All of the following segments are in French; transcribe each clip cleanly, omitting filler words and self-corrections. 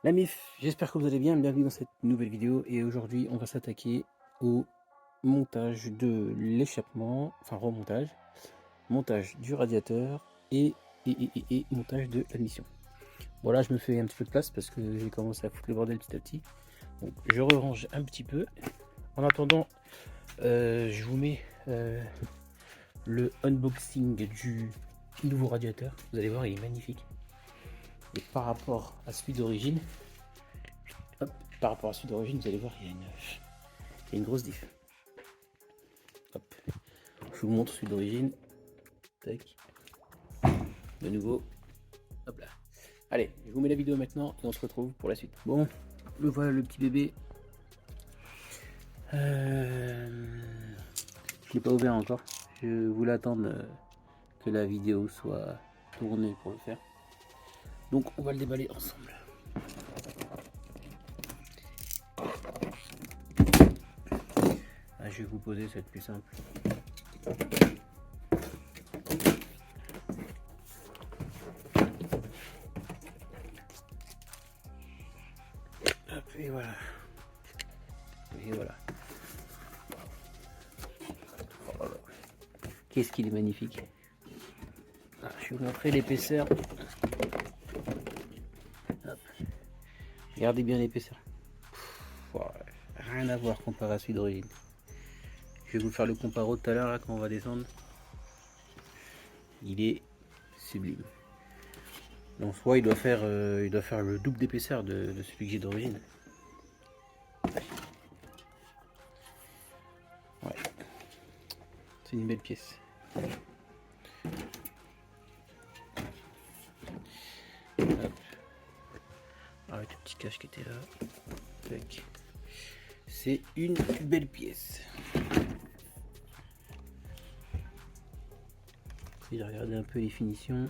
La MIF, j'espère que vous allez bien, bienvenue dans cette nouvelle vidéo et aujourd'hui on va s'attaquer au montage de l'échappement, enfin remontage, montage du radiateur et montage de la mission. Voilà, je me fais un petit peu de place parce que j'ai commencé à foutre le bordel petit à petit. Donc je range un petit peu. En attendant, je vous mets le unboxing du nouveau radiateur. Vous allez voir, il est magnifique. Et par rapport à celui d'origine, hop, par rapport à celui d'origine, vous allez voir, il y a une grosse diff. Hop. Je vous montre celui d'origine. Tac. De nouveau. Hop là. Allez, je vous mets la vidéo maintenant et on se retrouve pour la suite. Bon, le voilà le petit bébé. Je l'ai pas ouvert encore. Je voulais attendre que la vidéo soit tournée pour le faire. Donc on va le déballer ensemble. Ah, je vais vous poser, ça va être plus simple. Hop, et voilà. Et voilà. Oh là. Qu'est-ce qu'il est magnifique. Ah, je vais vous montrer l'épaisseur. Regardez bien l'épaisseur. Rien à voir comparé à celui d'origine. Je vais vous faire le comparo tout à l'heure quand on va descendre. Il est sublime. En soi, il doit faire le double d'épaisseur de celui que j'ai d'origine. Ouais. C'est une belle pièce. Hop. Avec le petit cache qui était là. Tac. C'est une belle pièce. J'ai regardé un peu les finitions.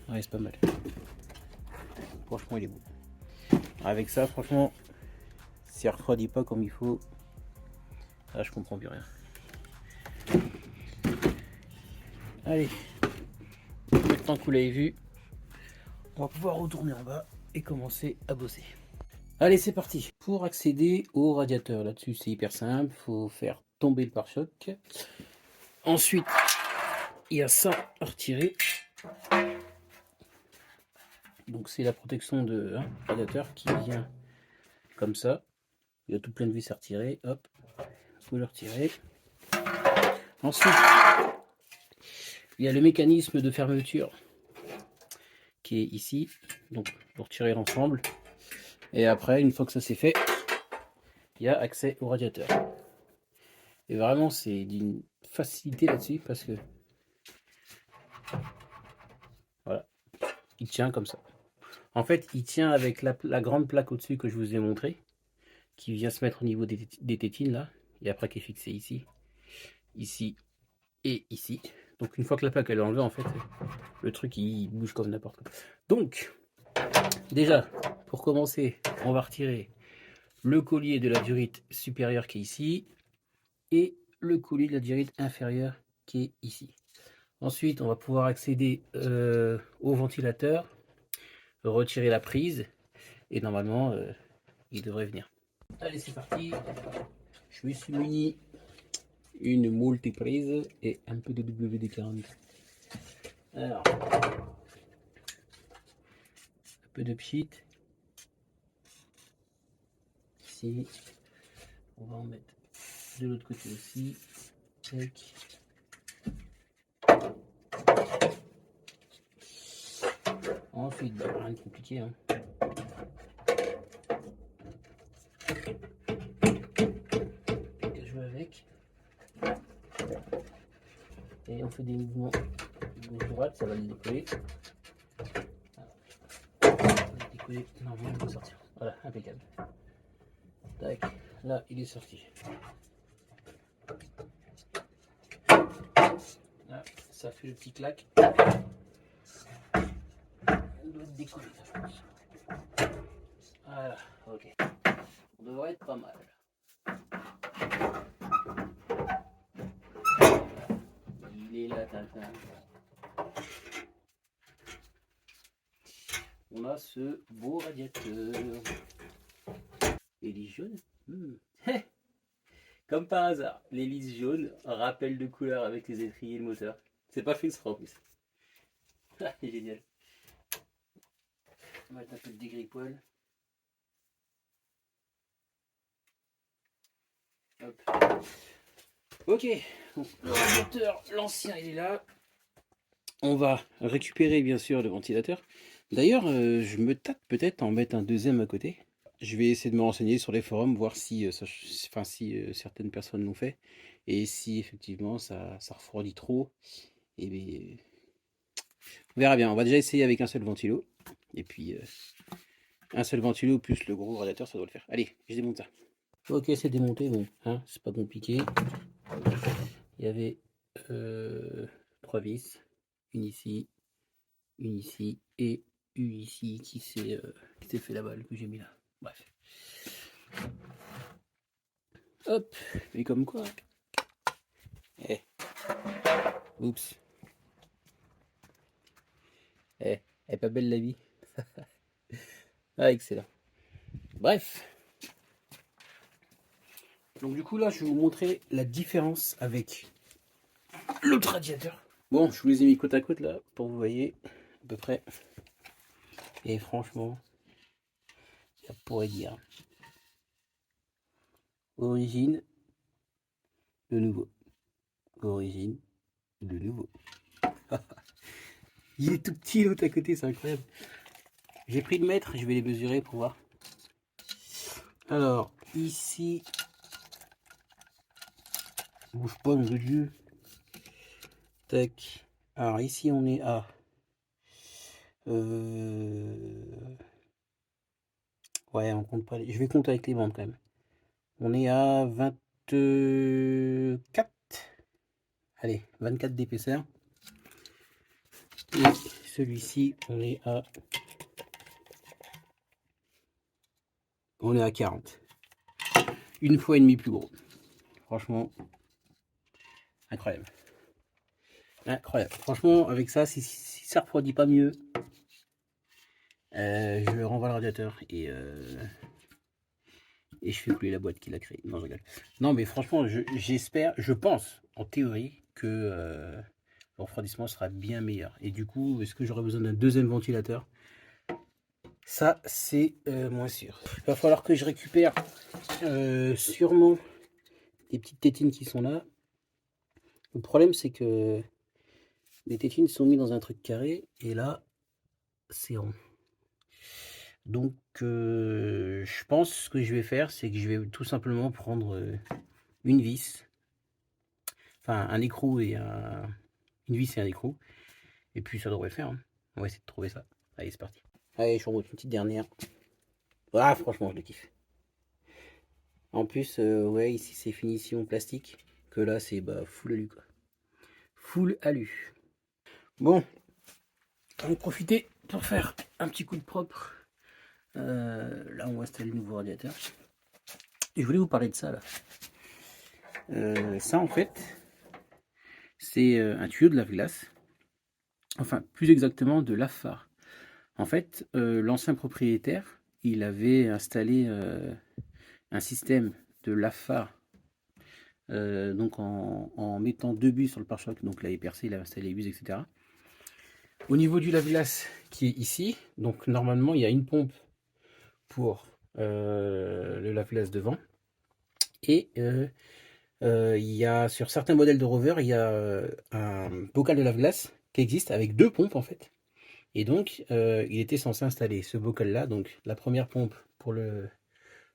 Ouais, c'est pas mal. Franchement, il est beau. Avec ça, franchement, si elle refroidit pas comme il faut, là, je comprends plus rien. Allez, maintenant que vous l'avez vu, on va pouvoir retourner en bas et commencer à bosser. Allez, c'est parti. Pour accéder au radiateur, là-dessus, c'est hyper simple. Faut faire tomber le pare-choc. Ensuite, il y a ça à retirer. Donc, c'est la protection de radiateur qui vient comme ça. Il y a tout plein de vis à retirer. Hop, vous le retirez. Ensuite, il y a le mécanisme de fermeture qui est ici. Donc, vous retirez l'ensemble. Et après, une fois que ça c'est fait, il y a accès au radiateur. Et vraiment, c'est d'une facilité là-dessus parce que voilà, il tient comme ça. En fait, il tient avec la grande plaque au-dessus que je vous ai montré, qui vient se mettre au niveau des tétines là, et après qui est fixée ici, ici et ici. Donc une fois que la plaque elle est enlevée, en fait, le truc il bouge comme n'importe quoi. Donc, déjà, pour commencer, on va retirer le collier de la durite supérieure qui est ici, et le collier de la durite inférieure qui est ici. Ensuite, on va pouvoir accéder au ventilateur, retirer la prise, et normalement, il devrait venir. Allez, c'est parti. Je me suis muni une multiprise et un peu de WD-40. Alors, un peu de pchit. Ici, on va en mettre de l'autre côté aussi. Tac. Ensuite, bah, rien de compliqué. Hein. Que je vais avec. Et on fait des mouvements gauche-droite, ça va le décoller. Décoller, normalement il va sortir. Voilà, impeccable. Tac, là il est sorti. Là, ça fait le petit clac. On doit être décollé, je pense. Voilà, ok. On devrait être pas mal. Il est là, Tintin. on a ce beau radiateur. Hélice jaune. Comme par hasard, l'hélice jaune rappelle de couleur avec les étriers et le moteur. C'est pas fait exprès en plus. C'est génial. On va mettre un peu de dégris-poil. Hop. Ok, donc le radiateur, l'ancien, il est là. On va récupérer bien sûr le ventilateur. D'ailleurs, je me tâte peut-être à en mettre un deuxième à côté. Je vais essayer de me renseigner sur les forums, voir si, certaines personnes l'ont fait. Et si effectivement ça refroidit trop, et bien, on verra bien. On va déjà essayer avec un seul ventilo. Et puis un seul ventilo plus le gros radiateur, ça doit le faire. Allez, je démonte ça. Ok, c'est démonté, bon, hein, c'est pas compliqué. Il y avait 3 vis, une ici et une ici qui s'est fait la balle que j'ai mis là. Bref. Hop, et comme quoi. Eh. Oups. Eh, elle est pas belle la vie. Ah, excellent. Bref. Donc du coup là, je vais vous montrer la différence avec l'autre radiateur. Bon, je vous les ai mis côte à côte là, pour que vous voyez à peu près. Et franchement, ça pourrait dire. Origine, de nouveau. Origine, de nouveau. Il est tout petit l'autre à côté, c'est incroyable. J'ai pris le mètre, je vais les mesurer pour voir. Alors, ici, bouge pas, mon Dieu. Tac. Alors, ici, on est à. Ouais, on compte pas. Je vais compter avec les bandes quand même. On est à 24. Allez, 24 d'épaisseur. Et celui-ci, on est à 40. Une fois et demi plus gros. Franchement, incroyable. Incroyable. Franchement, avec ça, si ça refroidit pas mieux, je renvoie le radiateur et je fais couler la boîte qu'il a créée. Non, je rigole. Non, mais franchement, j'espère, je pense, en théorie, que le refroidissement sera bien meilleur. Et du coup, est-ce que j'aurai besoin d'un deuxième ventilateur? Ça, c'est moins sûr. Il va falloir que je récupère sûrement des petites tétines qui sont là. Le problème, c'est que les tétines sont mises dans un truc carré et là, c'est rond. Donc, je pense que je vais faire, c'est que je vais tout simplement prendre une vis, enfin un écrou et une vis et un écrou, et puis ça devrait le faire. Hein. On va essayer de trouver ça. Allez, c'est parti. Allez, je remonte une petite dernière. Ah, franchement, je le kiffe. En plus, ouais, ici c'est finition plastique, que là c'est bah, full alu quoi. Full alu. Bon, on va profiter pour faire un petit coup de propre. Là, on va installer le nouveau radiateur. Et je voulais vous parler de ça là. Ça en fait, c'est un tuyau de lave-glace. Enfin, plus exactement de lave-phare. En fait, l'ancien propriétaire, il avait installé un système de lave-phare. Donc en mettant 2 buts sur le pare-choc, donc là il est percé, il a installé les buts, etc. Au niveau du lave-glace qui est ici, donc normalement il y a une pompe pour le lave-glace devant. Et il y a sur certains modèles de rover, il y a un bocal de lave-glace qui existe avec 2 pompes en fait. Et donc il était censé installer ce bocal là, donc la première pompe pour le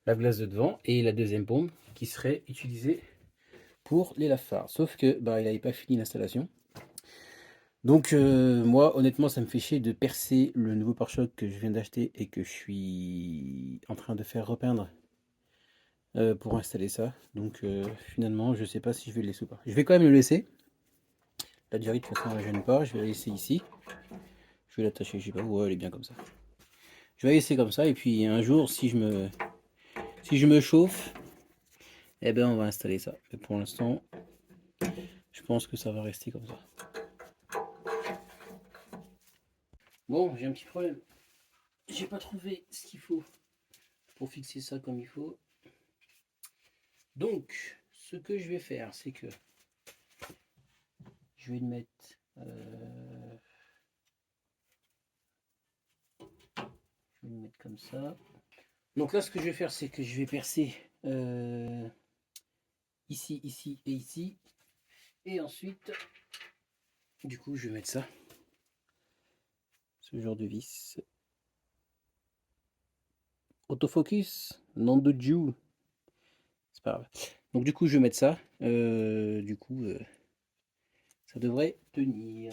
lave-glace de devant et la deuxième pompe qui serait utilisée pour les lave-phares. Sauf que bah, il n'avait pas fini l'installation. Donc moi honnêtement ça me fait chier de percer le nouveau pare-choc que je viens d'acheter et que je suis en train de faire repeindre pour installer ça. Donc finalement je sais pas si je vais le laisser ou pas. Je vais quand même le laisser. La durée de toute façon elle ne gêne pas. Je vais la laisser ici. Je vais l'attacher, je sais pas où, elle est bien comme ça. Je vais la laisser comme ça et puis un jour si je me chauffe, eh ben on va installer ça. Mais pour l'instant je pense que ça va rester comme ça. Bon, j'ai un petit problème. j'ai pas trouvé ce qu'il faut pour fixer ça comme il faut. Donc, ce que je vais faire, c'est que je vais le mettre... je vais le mettre comme ça. Donc là, ce que je vais faire, c'est que je vais percer ici, ici et ici. Et ensuite, du coup, je vais mettre ça. Ce genre de vis. Autofocus, nom de Dieu. C'est pas grave. Donc du coup, je vais mettre ça. Ça devrait tenir.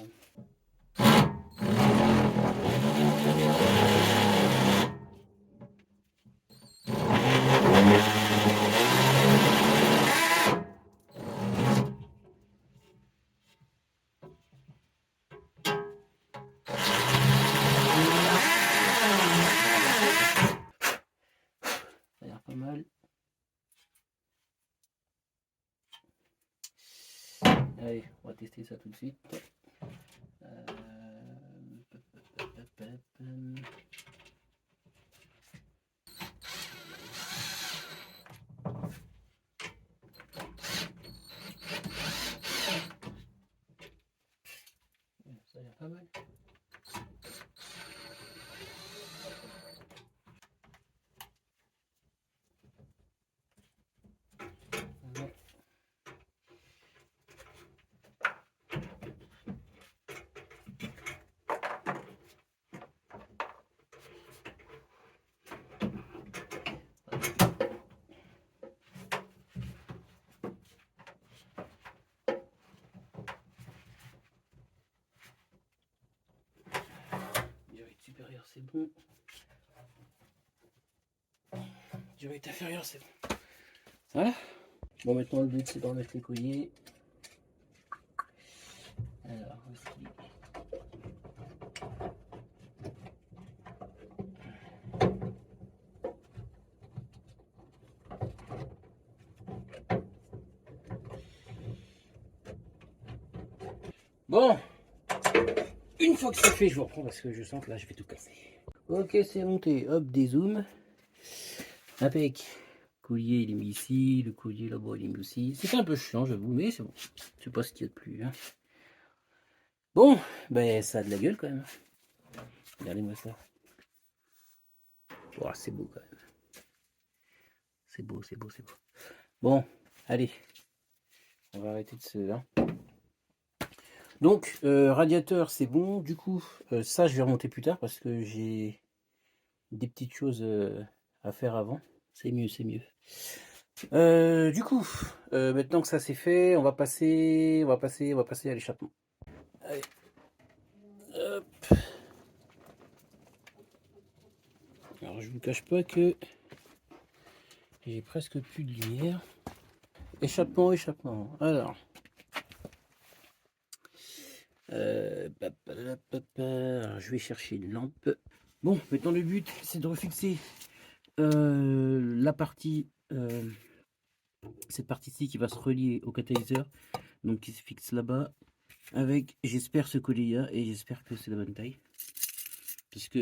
Ça a l'air pas mal. Allez, on va tester ça tout de suite. Ça a l'air pas mal. Durée supérieure, c'est bon. Durée inférieure, c'est bon. Voilà. Bon, maintenant le but c'est d'enlever les colliers. Alors, aussi. Bon, une fois que c'est fait, je vous reprends parce que je sens que là je vais tout casser. Ok, c'est monté. Hop, des zooms. Impec. Le collier il est mis ici, le collier là-bas il est mis aussi. C'était un peu chiant, j'avoue, mais c'est bon. Je sais pas ce qu'il y a de plus. Hein. Bon, ben ça a de la gueule quand même. Regardez-moi ça. Oh, c'est beau quand même. C'est beau, c'est beau, c'est beau. Bon, allez. On va arrêter de se... Hein. Donc, radiateur, c'est bon. Du coup, ça, je vais remonter plus tard parce que j'ai des petites choses à faire avant. C'est mieux, c'est mieux. Du coup, maintenant que ça c'est fait, on va passer à l'échappement. Allez. Hop. Alors, je vous cache pas que j'ai presque plus de lumière. Échappement, échappement. Alors. Alors, je vais chercher une lampe. Bon, maintenant le but c'est de refixer la partie, cette partie-ci qui va se relier au catalyseur, donc qui se fixe là-bas, avec j'espère ce collier-là et j'espère que c'est la bonne taille, puisque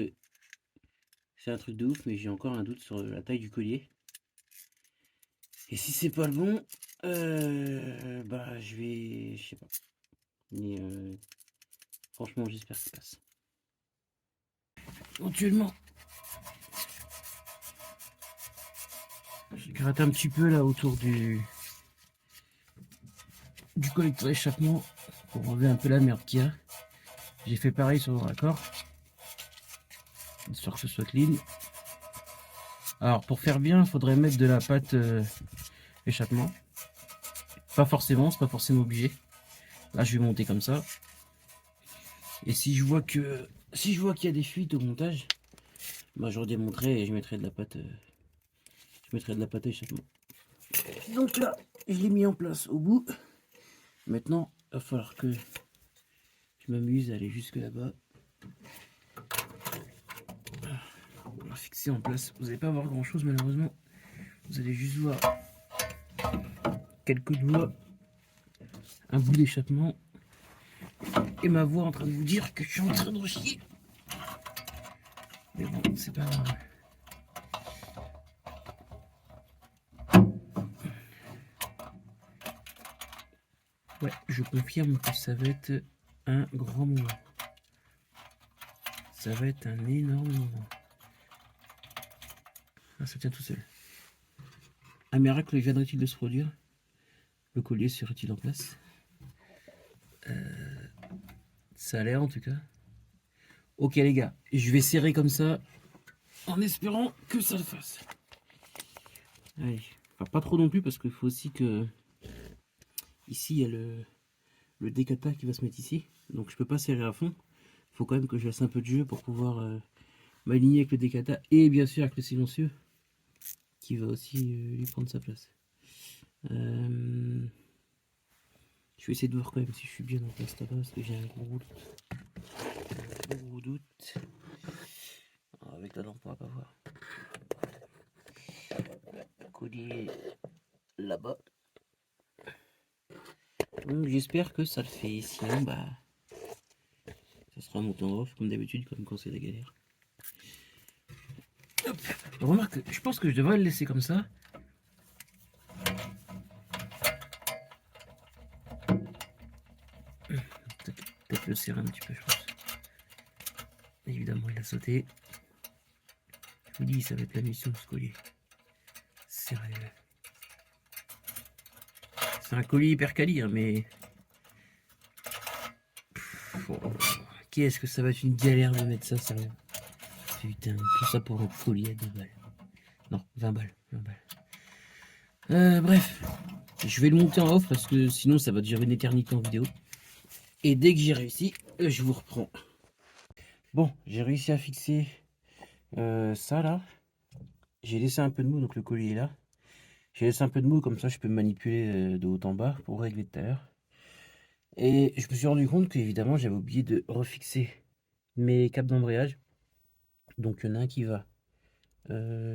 c'est un truc de ouf, mais j'ai encore un doute sur la taille du collier. Et si c'est pas le bon, bah je sais pas. Mais franchement, j'espère que ça passe. Éventuellement, je gratte un petit peu là autour du collecteur d'échappement pour enlever un peu la merde qu'il y a. J'ai fait pareil sur le raccord, histoire que ce soit clean. Alors pour faire bien, il faudrait mettre de la pâte échappement. Pas forcément, c'est pas forcément obligé. Là je vais monter comme ça. Et si je vois qu'il y a des fuites au montage, bah je redémonterai et je mettrai de la pâte. Échappement. Donc là, je l'ai mis en place au bout. Maintenant, il va falloir que je m'amuse à aller jusque là-bas. On va fixer en place. Vous n'allez pas voir grand chose malheureusement. Vous allez juste voir quelques doigts, un bout d'échappement et ma voix en train de vous dire que je suis en train de chier. Mais bon, c'est pas grave. Ouais, je confirme que ça va être un grand moment. Ça va être un énorme moment. Ah, ça tient tout seul. Un miracle viendrait-il de se produire? Le collier serait-il en place? Ça a l'air en tout cas. Ok les gars, je vais serrer comme ça en espérant que ça le fasse. Allez, enfin, pas trop non plus parce qu'il faut aussi que... Ici il y a le décata qui va se mettre ici. Donc je peux pas serrer à fond. Il faut quand même que je laisse un peu de jeu pour pouvoir m'aligner avec le décata et bien sûr avec le silencieux qui va aussi lui prendre sa place. Je vais essayer de voir quand même si je suis bien en place là-bas parce que j'ai un gros doute. Alors, avec la lampe on va pas voir. Collier là-bas. Donc j'espère que ça le fait. Sinon bah ça sera monté en off comme d'habitude comme quand c'est la galère. Hop. Remarque, je pense que je devrais le laisser comme ça. Peut-être le serrer un petit peu je pense. Évidemment il a sauté. Je vous dis ça va être la mission de ce collier. Sérieux. C'est un collier hyper quali hein, mais... Qu'est-ce que ça va être une galère de mettre ça, sérieux. Putain, tout ça pour un collier à 2 balles. Non, 20 balles. 20 balles. Bref, je vais le monter en off parce que sinon ça va durer une éternité en vidéo. Et dès que j'ai réussi, je vous reprends. Bon, j'ai réussi à fixer ça là. J'ai laissé un peu de mou, donc le collier est là. J'ai laissé un peu de mou, comme ça je peux manipuler de haut en bas pour régler tout à l'heure. Et je me suis rendu compte qu'évidemment j'avais oublié de refixer mes câbles d'embrayage. Donc il y en a un qui va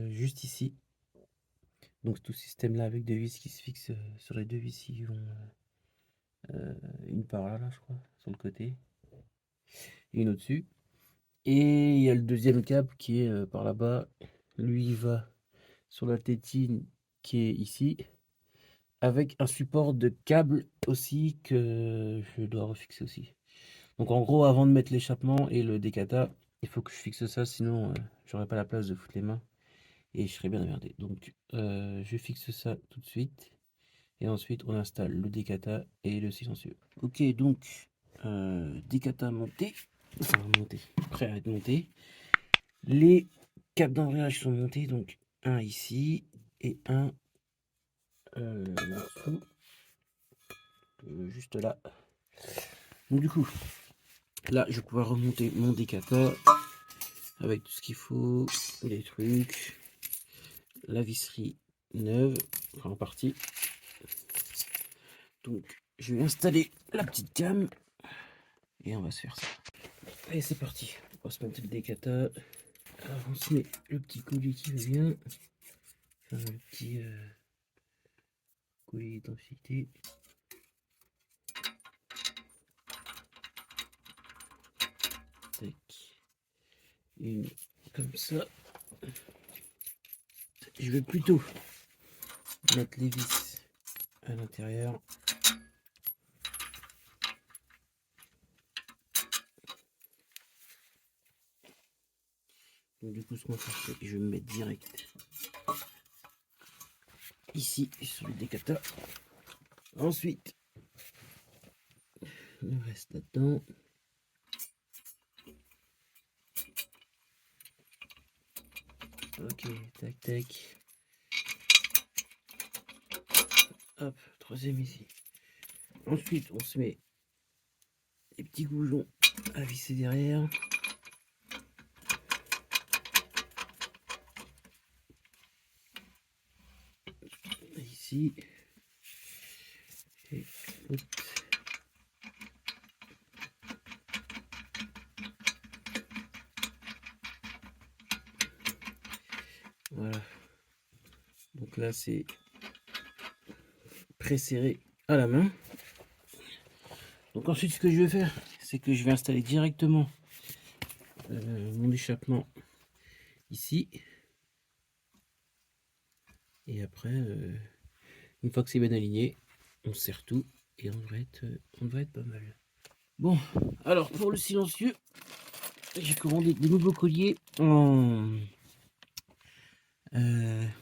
juste ici. Donc tout ce système là avec deux vis qui se fixent sur les deux vis, ils vont une par là, je crois, sur le côté, et une au-dessus. Et il y a le deuxième câble qui est par là-bas. Lui il va sur la tétine qui est ici, avec un support de câble aussi que je dois refixer aussi. Donc en gros, avant de mettre l'échappement et le décata, il faut que je fixe ça, sinon j'aurai pas la place de foutre les mains et je serais bien emmerdé. Donc je fixe ça tout de suite et ensuite on installe le décata et le silencieux. Ok, donc décata monté, enfin monté, prêt à être monté. Les câbles d'embrayage sont montés, donc un ici et un là-dessous, juste là. Donc du coup, là je vais pouvoir remonter mon décata avec tout ce qu'il faut, les trucs, la visserie neuve, enfin en partie. Donc je vais installer la petite cam et on va se faire ça. Allez c'est parti, on va se mettre le décata. Alors on se met le petit collier qui va bien, enfin le petit collier d'étanchéité. Tac. Une comme ça. Je vais plutôt mettre les vis à l'intérieur. Donc du coup ce qu'on va faire c'est que je vais me mettre direct ici sur le décata. Ensuite le reste là-dedans. Ok, tac tac. Hop, troisième ici. Ensuite on se met les petits goujons à visser derrière. Ici. Et hop. Voilà. Donc là c'est pré-serré à la main. Donc ensuite ce que je vais faire c'est que je vais installer directement mon échappement ici. Et après, une fois que c'est bien aligné, on serre tout et on devrait être pas mal. Bon, alors pour le silencieux, j'ai commandé des nouveaux colliers en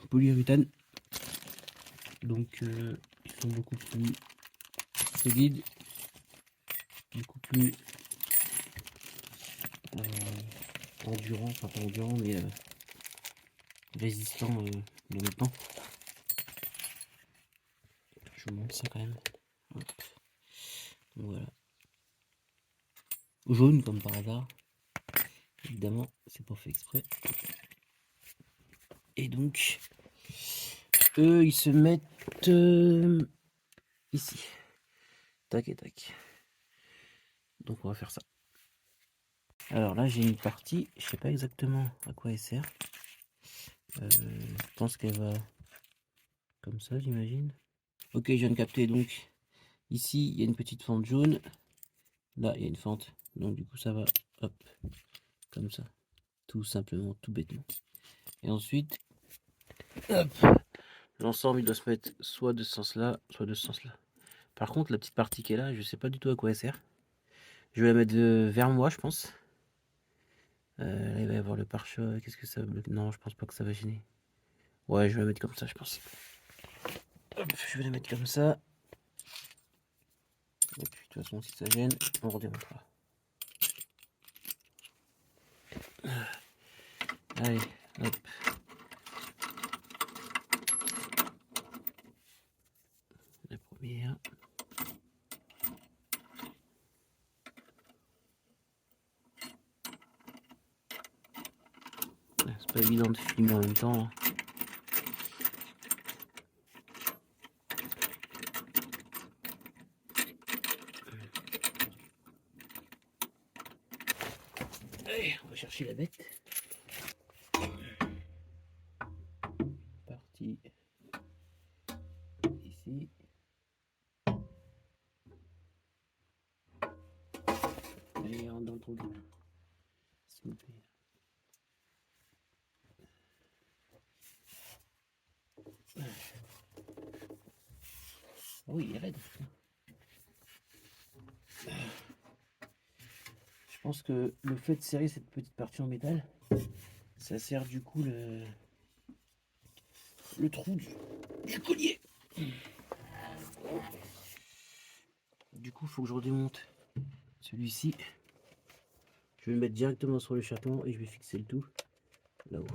polyuréthane. Donc ils sont beaucoup plus solides, beaucoup plus endurants, enfin pas endurants mais résistants dans le temps. Je vous montre ça quand même. Hop. Donc voilà. Jaune comme par hasard. Évidemment, c'est pas fait exprès. Et donc, eux, ils se mettent ici. Tac et tac. Donc on va faire ça. Alors là, j'ai une partie, je sais pas exactement à quoi elle sert. Je pense qu'elle va comme ça, j'imagine. Ok, je viens de capter. Donc ici, il y a une petite fente jaune. Là, il y a une fente. Donc du coup, ça va, hop, comme ça. Tout simplement, tout bêtement. Et ensuite, hop, l'ensemble, il doit se mettre soit de ce sens-là, soit de ce sens-là. Par contre, la petite partie qui est là, je sais pas du tout à quoi elle sert. Je vais la mettre vers moi, je pense. Là, il va y avoir le pare-choc. Qu'est-ce que ça... Non, je pense pas que ça va gêner. Ouais, je vais la mettre comme ça, je pense. Hop, je vais la mettre comme ça. Et puis, de toute façon, si ça gêne, on redémontera. Allez, hop. La première. C'est pas évident de filmer en même temps. Hein. Allez, on va chercher la bête. Partie ici. Allez, rentre dans le trou. S'il vous plaît. Oh oui, il est raide. Je pense que le fait de serrer cette petite partie en métal, ça sert du coup le trou du collier. Du coup, il faut que je redémonte celui-ci. Je vais le mettre directement sur l'échappement et je vais fixer le tout là-haut.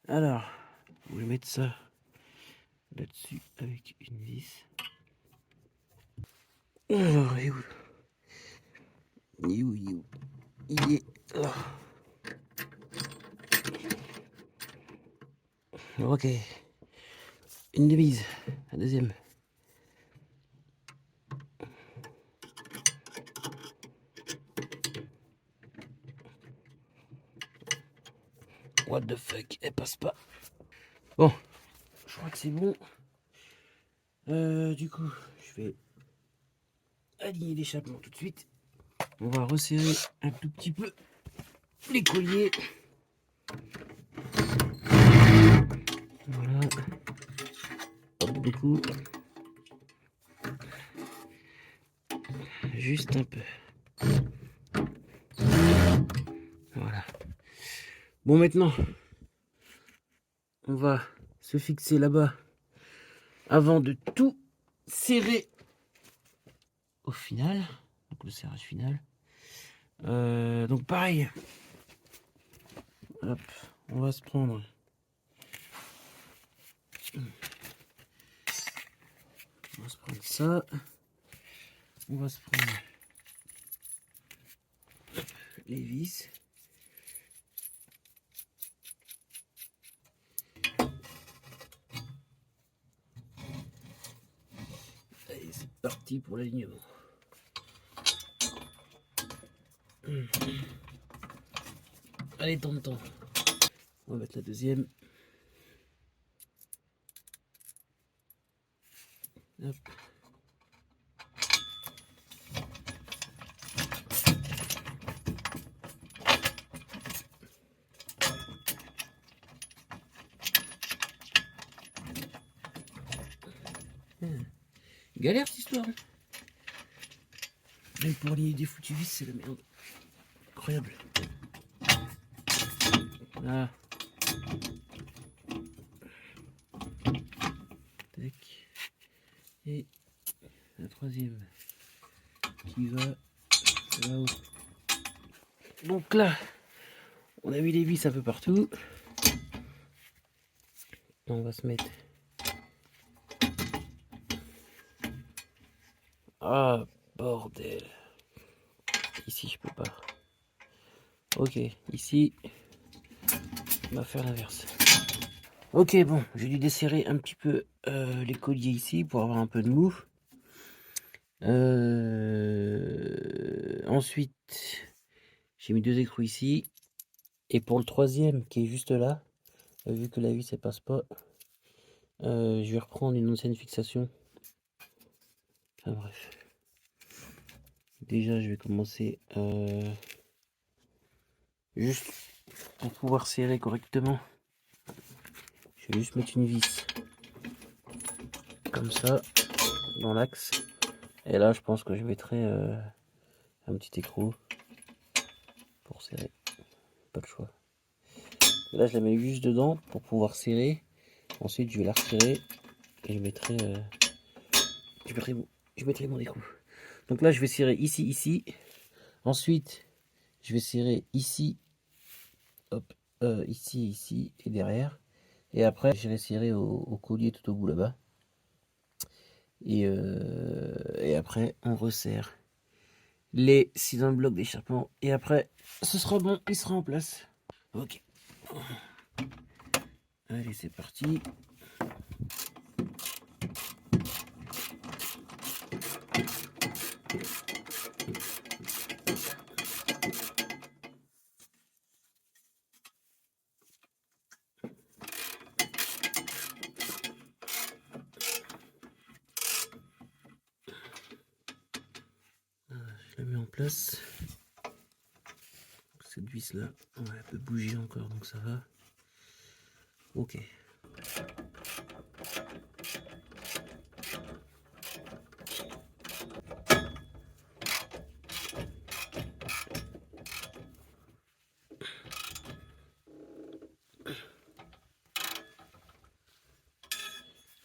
Alors, je vais mettre ça là-dessus avec une vis. Alors, il est où? Il est où? Il est où? Il est là. Ok. Une de mise. La deuxième. What the fuck? Elle passe pas. Bon. Je crois que c'est bon. Du coup, je vais aligner l'échappement tout de suite. On va resserrer un tout petit peu les colliers. Voilà. Pas beaucoup. Juste un peu. Voilà. Bon, maintenant, on va se fixer là-bas avant de tout serrer au final. Donc le serrage final. Donc pareil. Hop, on va se prendre. On va se prendre ça. On va se prendre les vis. Allez, c'est parti pour l'alignement. Allez, temps. On va mettre la deuxième. Hop. Galère cette histoire. Même pour aligner des foutus vis, c'est la merde. Incroyable. Ah. Tac. Et la troisième qui va là-haut. Donc là, on a mis les vis un peu partout. On va se mettre. Ah, bordel. Ici, je peux pas. Ok, ici, on va faire l'inverse. Ok, bon, j'ai dû desserrer un petit peu les colliers ici pour avoir un peu de mou. Ensuite, j'ai mis 2 écrous ici. Et pour le troisième qui est juste là, vu que la vis elle passe pas, je vais reprendre une ancienne fixation. Enfin bref. Déjà, je vais commencer juste pour pouvoir serrer correctement. Je vais juste mettre une vis comme ça dans l'axe. Et là, je pense que je mettrai un petit écrou pour serrer. Pas le choix. Et là, je la mets juste dedans pour pouvoir serrer. Ensuite, je vais la retirer et je mettrai mon écrou. Donc là, je vais serrer ici, ici. Ensuite, je vais serrer ici, hop, ici, ici et derrière. Et après, je vais serrer au collier tout au bout là-bas. Et après, on resserre les 6 blocs d'échappement. Et après, ce sera bon, il sera en place. Ok. Allez, c'est parti. Je la mets en place. Cette vis là, ouais, elle peut bouger encore, donc ça va. Ok.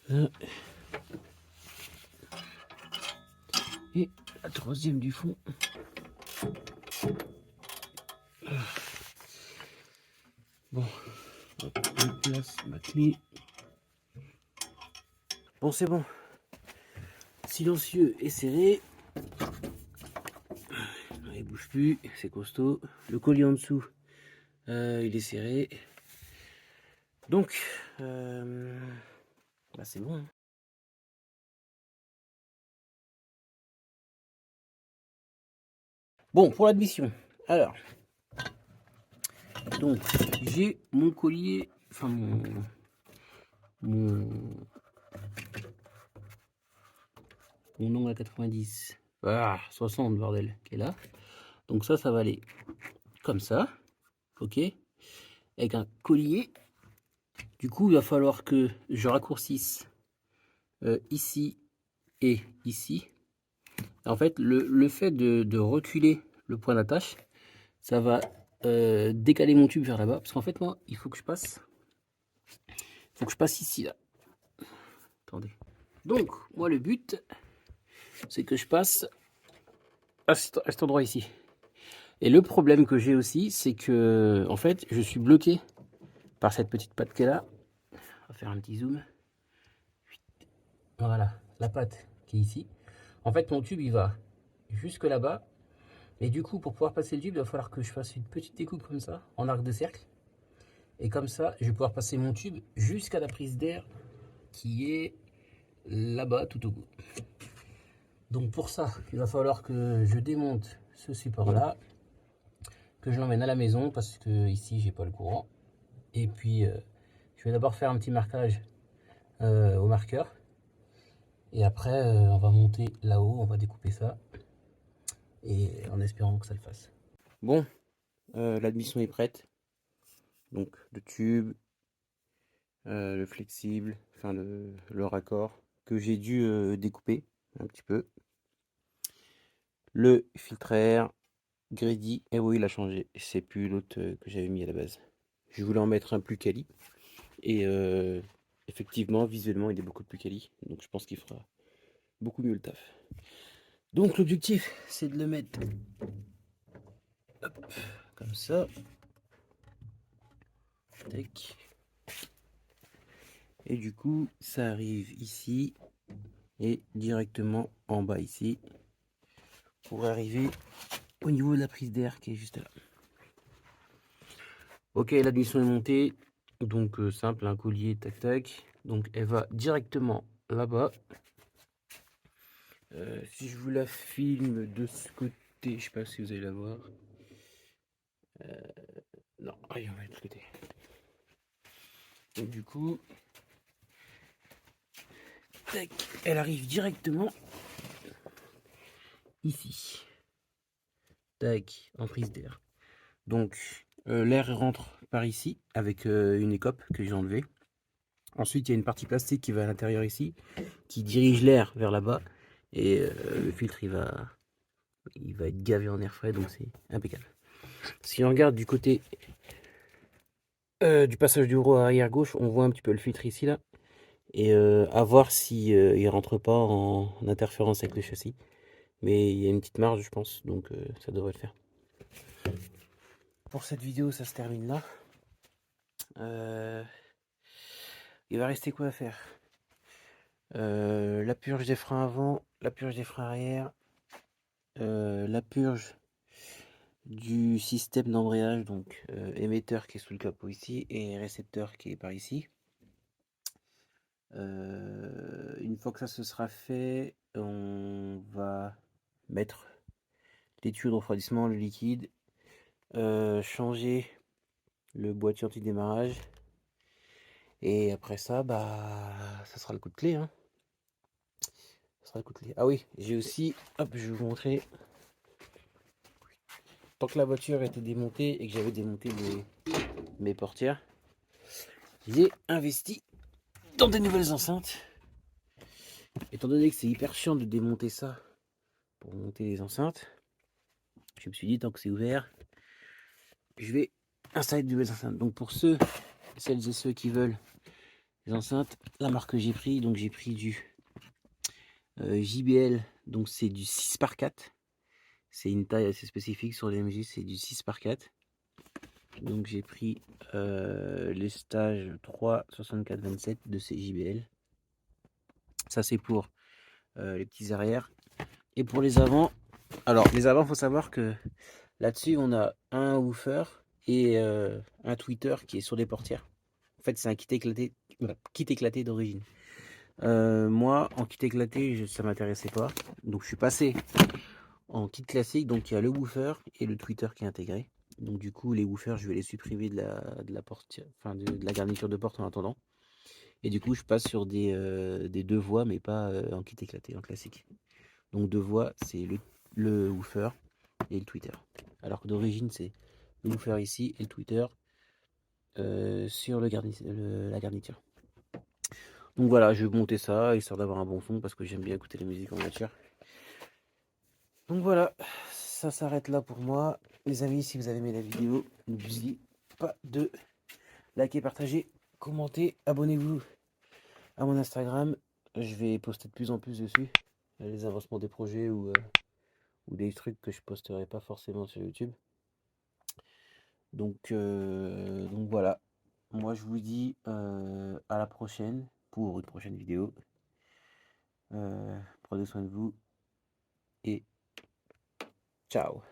Là. Et la troisième du fond. Bon, hop, je place ma clé. Bon, c'est bon. Silencieux et serré. Il bouge plus, c'est costaud. Le collier en dessous, il est serré. Donc, bah c'est bon. Hein. Bon, pour l'admission. Alors, donc, j'ai mon collier, enfin mon ongle à 90. Ah, 60, bordel, qui est là. Donc ça va aller comme ça. Ok. Avec un collier. Du coup, il va falloir que je raccourcisse ici et ici. En fait, le fait de reculer le point d'attache, ça va décaler mon tube vers là-bas. Parce qu'en fait, moi, il faut que je passe ici, là. Attendez. Donc, moi, le but, c'est que je passe à cet endroit ici. Et le problème que j'ai aussi, c'est que, en fait, je suis bloqué par cette petite patte qui est là. On va faire un petit zoom. Voilà, la patte qui est ici. En fait, mon tube, il va jusque là-bas. Et du coup, pour pouvoir passer le tube, il va falloir que je fasse une petite découpe comme ça, en arc de cercle. Et comme ça, je vais pouvoir passer mon tube jusqu'à la prise d'air qui est là-bas tout au bout. Donc pour ça, il va falloir que je démonte ce support-là, que je l'emmène à la maison parce que ici, j'ai pas le courant. Et puis, je vais d'abord faire un petit marquage au marqueur. Et après, on va monter là-haut, on va découper ça. Et en espérant que ça le fasse. Bon, l'admission est prête. Donc le tube, le flexible, enfin le raccord que j'ai dû découper un petit peu. Le filtre à air Grady, et oui, il a changé. C'est plus l'autre que j'avais mis à la base. Je voulais en mettre un plus quali. Et effectivement, visuellement, il est beaucoup plus quali. Donc je pense qu'il fera beaucoup mieux le taf. Donc l'objectif, c'est de le mettre hop, comme ça. Tac. Et du coup, ça arrive ici et directement en bas ici pour arriver au niveau de la prise d'air qui est juste là. Ok, l'admission est montée. Donc simple, un collier, tac tac. Donc elle va directement là-bas. Si je vous la filme de ce côté, je sais pas si vous allez la voir. Non, allez, on va de l'autre côté. Et du coup, tac, elle arrive directement ici. Tac, en prise d'air. Donc l'air rentre par ici avec une écope que j'ai enlevée. Ensuite, il y a une partie plastique qui va à l'intérieur ici, qui dirige l'air vers là-bas. Et le filtre, il va être gavé en air frais, donc c'est impeccable. Si on regarde du côté du passage du rouleau arrière gauche, on voit un petit peu le filtre ici, là. Et à voir si il rentre pas en interférence avec le châssis. Mais il y a une petite marge, je pense, donc ça devrait le faire. Pour cette vidéo, ça se termine là. Il va rester quoi à faire? La purge des freins avant, la purge des freins arrière, la purge du système d'embrayage, donc émetteur qui est sous le capot ici et récepteur qui est par ici. Une fois que ça se sera fait, on va mettre les tuyaux de refroidissement, le liquide, changer le boîtier anti-démarrage et après ça, bah, ça sera le coup de clé, hein. Ça sera le coup de clé. Ah oui, j'ai aussi, hop, je vais vous montrer. Tant que la voiture était démontée et que j'avais démonté mes portières, j'ai investi dans des nouvelles enceintes. Étant donné que c'est hyper chiant de démonter ça pour monter les enceintes, je me suis dit, tant que c'est ouvert, je vais installer de nouvelles enceintes. Donc pour celles et ceux qui veulent les enceintes, la marque que j'ai pris, donc j'ai pris du JBL, donc c'est du 6x4. C'est une taille assez spécifique sur les MJ, c'est du 6x4. Donc j'ai pris les stages 3 64 27 de ces JBL. Ça c'est pour les petits arrières. Et pour les avants, alors les avants, faut savoir que là-dessus on a un woofer et un tweeter qui est sur les portières. En fait c'est un kit éclaté d'origine. Moi en kit éclaté ça m'intéressait pas. Donc je suis passé en kit classique, donc il y a le woofer et le tweeter qui est intégré. Donc du coup les woofers je vais les supprimer de la portière, enfin de la garniture de porte en attendant. Et du coup je passe sur des 2 voies mais pas en kit éclaté, en classique. Donc 2 voies c'est le woofer et le tweeter. Alors que d'origine c'est le woofer ici et le tweeter sur la garniture. Donc voilà, je vais monter ça histoire d'avoir un bon son parce que j'aime bien écouter la musique en voiture. Donc voilà, ça s'arrête là pour moi. Les amis, si vous avez aimé la vidéo, n'oubliez pas de liker, partager, commenter, abonnez-vous à mon Instagram. Je vais poster de plus en plus dessus les avancements des projets ou des trucs que je posterai pas forcément sur YouTube. Donc voilà. Moi je vous dis à la prochaine pour une prochaine vidéo. Prenez soin de vous et ciao.